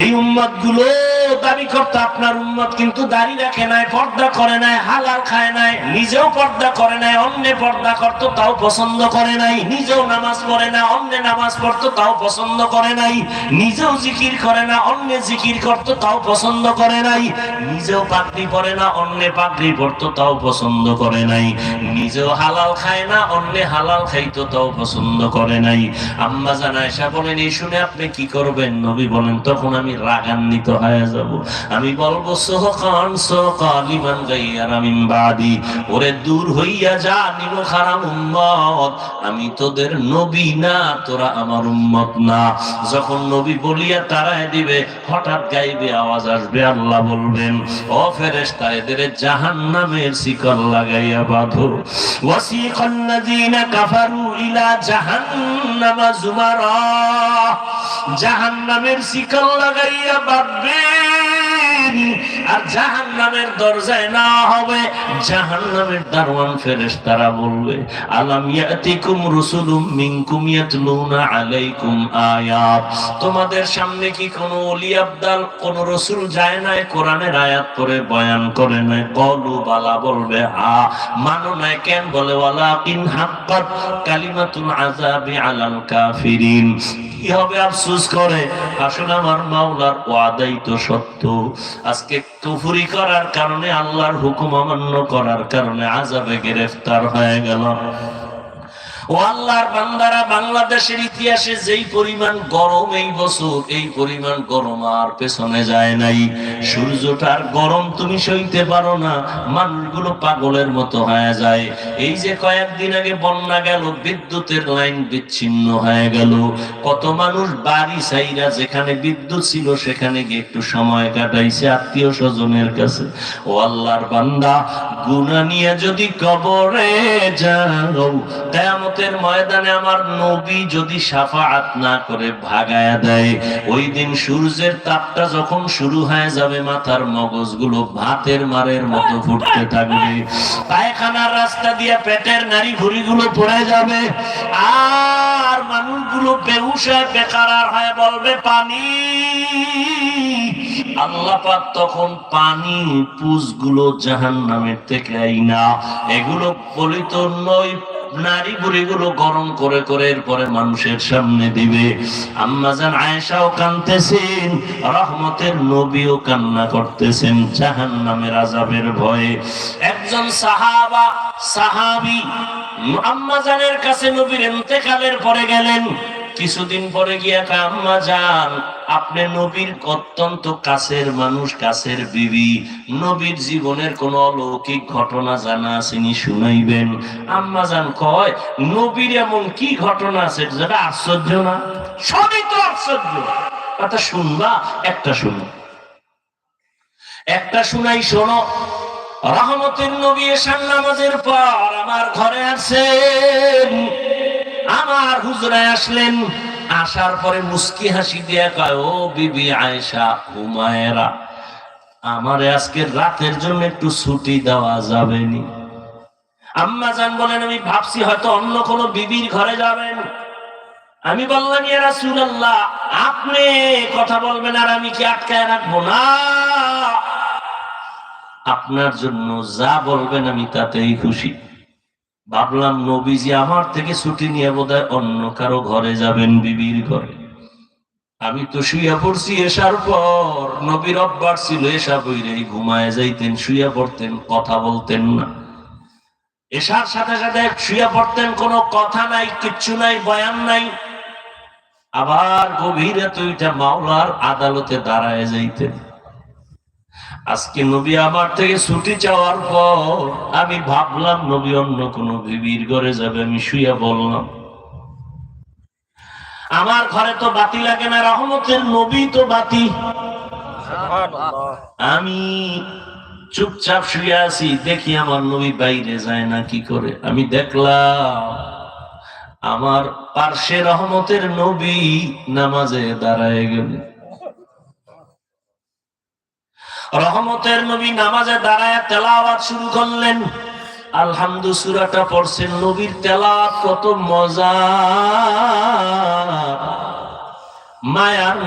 এই উম্মত গুলো দাবি করতে আপনার উম্মত কিন্তু দাড়ি রাখে নাই, পর্দা করে নাই, হালাল খায় নাই, নিজেও পর্দা করে নাই, অন্য পর্দা করতো তাও পছন্দ করে নাই, নিজেও নামাজ পড়ে না, অন্য নামাজ পড়তো তাও পছন্দ করে নাই, নিজেও জিকির করে না, অন্য জিকির করতো তাও পছন্দ করে নাই, নিজেও পাগড়ি পরে না, অন্য পাগড়ি পড়তো তাও পছন্দ করে নাই, নিজেও হালাল খায় না, অন্য হালাল খাইতো তাও পছন্দ করে নাই। আম্মা জান আয়েশা বলেন, এই শুনে আপনি কি করবেন? নবী বলেন, তখন আমি রাগান্বিত হয়ে যাব, আমি বলবো সোহকান সোহকালিমান গায়রা মিন বাদি, ওরে দূর হইয়া যা নিমো খারাম উম্মত, আমি তোদের নবী না, তোরা আমার উম্মত না। যখন নবী বলিয়া তারায় দিবে, হঠাৎ গাইবে আওয়াজ আসবে, আল্লাহ বলবেন, ও ফেরেশতা এদের জাহান্নামের শিকল লাগাইয়া বাঁধো। ওয়াসিকাল্লাযীনা কাফারু ইলা জাহান্নামা যুমারা, জাহান্নামের শিকল লাগাইয়া বাঁধবেন, আর জাহান্নামের দরজায় না হবে। জাহান্নামের দারওয়ান ফেরেশতারা বলবে, আলাম ইয়াতিকুম রাসূলুম মিনকুম ইয়াতলুনা আলাইকুম আয়াত, তোমাদের সামনে কি কোনো ওলি আবদাল, কোন রাসূল যায় না কোরআনের আয়াত পড়ে বয়ান করে না? কলু বালা, বলবে মানো না কেন? বলে ওয়ালাকিন হাক্কাত কালিমাতুল আযাবি আলাল কাফিরিন। কি হবে? আফসোস করে, আসলে আমার মাওলার ওয়াদাই তো সত্য। আজকে কুফরি করার কারণে, আল্লাহর হুকুম অমান্য করার কারণে আযাবে গ্রেফতার হয়ে গেল। ও আল্লাহর বান্দারা, বাংলাদেশের ইতিহাসে যেই পরিমাণ গরম এই বছর, এই পরিমাণ গরম আর পেছনে যায় নাই। সূর্যটার গরম তুমি সইতে পারো না, মানুষগুলো পাগলের মতো হয়ে যায়। এই যে কয়েকদিন আগে বন্যা গেল, বিদ্যুতের লাইন বিচ্ছিন্ন হয়ে গেল, কত মানুষ বাড়ি ছাইরা যেখানে বিদ্যুৎ ছিল সেখানে গিয়ে একটু সময় কাটাইছে আত্মীয় স্বজনের কাছে। ও আল্লাহর বান্দা, গুনাহ নিয়ে যদি কবরে যাও, কিয়ামতের ময়দানে আমার নবী যদি শাফাআত না করে ভাগায়া দেয়, ওই দিন সূর্যের তাপটা যখন শুরু হয়ে যাবে, মাথার মগজগুলো ভাতের মারের মতো ফুটতে থাকবে, পায়খানার রাস্তা দিয়ে পেটের নাড়ি ভুঁড়িগুলো পড়ে যাবে, আর মানুষগুলো বেহুশ হয়ে বেকারার হয়ে বলবে পানি। আল্লাহ পাক তখন পানি পুজগুলো জাহান্নামের থেকে আইনা এগুলো বলিত নয়, নারী বুড়িগুলো গরম করে করে এরপরে মানুষের সামনে দিবে। আম্মা জান আয়েশাও কাঁদতেছেন, রহমতের নবীও কান্না করতেছেন জাহান্নামের আযাবের ভয়ে। একজন সাহাবী আম্মা জানের কাছে নবীর ইন্তেকালের পরে গেলেন। কিছুদিন পরে গিয়া কয়, আম্মা জান, আপনি নবীর অত্যন্ত কাছের মানুষ, কাছের বিবি, নবীর জীবনের কোন অলৌকিক ঘটনা জানা আসেনি, শুনাইবেন। আম্মা জান কয়, নবীর এমন কি ঘটনা আছে যেটা আশ্চর্য না? সবই তো আশ্চর্য। কথা শুনবা? একটা শুনো, একটা শুনাই, শোনো। রহমতের নবী এশার নামাজের পর আমার ঘরে আসেন, আমার হুজরায় আসলেন। আসার পরে মুস্কি হাসি দিয়ে কয়, ও বিবি আয়েশা হুমায়রা, আমারে আজকে রাতের জন্য একটু ছুটি দেওয়া যাবে নি? আম্মা জান বলেন, আমি ভাবছি হয়তো অন্য কোনো বিবির ঘরে যাবেন। আমি বললাম, ইয়া রাসূলুল্লাহ, আপনি কথা বলবেন আর আমি কি আটকায় রাখবো? না, আপনার জন্য যা বলবেন আমি তাতেই খুশি। ভাবলাম নবীজি আমার থেকে ছুটি নিয়ে বোধহয় অন্য কারো ঘরে যাবেন, বিবির ঘরে। আমি তো শুইয়া পড়ছি এশার পর। নবীর অভ্যাস ছিল এশা বইরেই ঘুমায় যাইতেন, শুইয়া পড়তেন, কথা বলতেন না। এশার সাথে সাথে শুইয়া পড়তেন, কোনো কথা নাই, কিচ্ছু নাই, বয়ান নাই। আবার গভীরে তুইটা মাওলার আদালতে দাঁড়ায় যাইতেন। আজকে নবী আমার থেকে ছুটি চাওয়ার পর আমি ভাবলাম নবী অন্য কোন বিবির ঘরে যাবে, আমি শুইয়া বললাম। আমার ঘরে তো বাতি লাগে না, রহমতের নবী তো বাতি। আমি চুপচাপ শুয়ে আছি, দেখি আমার নবী বাইরে যায় না কি করে। আমি দেখলাম আমার পার্শ্বে রহমতের নবী নামাজে দাঁড়ায় গেলেন। রহমতের নবী নামাজে দাঁড়ায় তেলাওয়াত শুরু করলেন। আলহামদু সূরাটা পড়ছেন। নবীর তেলাওয়াত কত মজা, মায়ার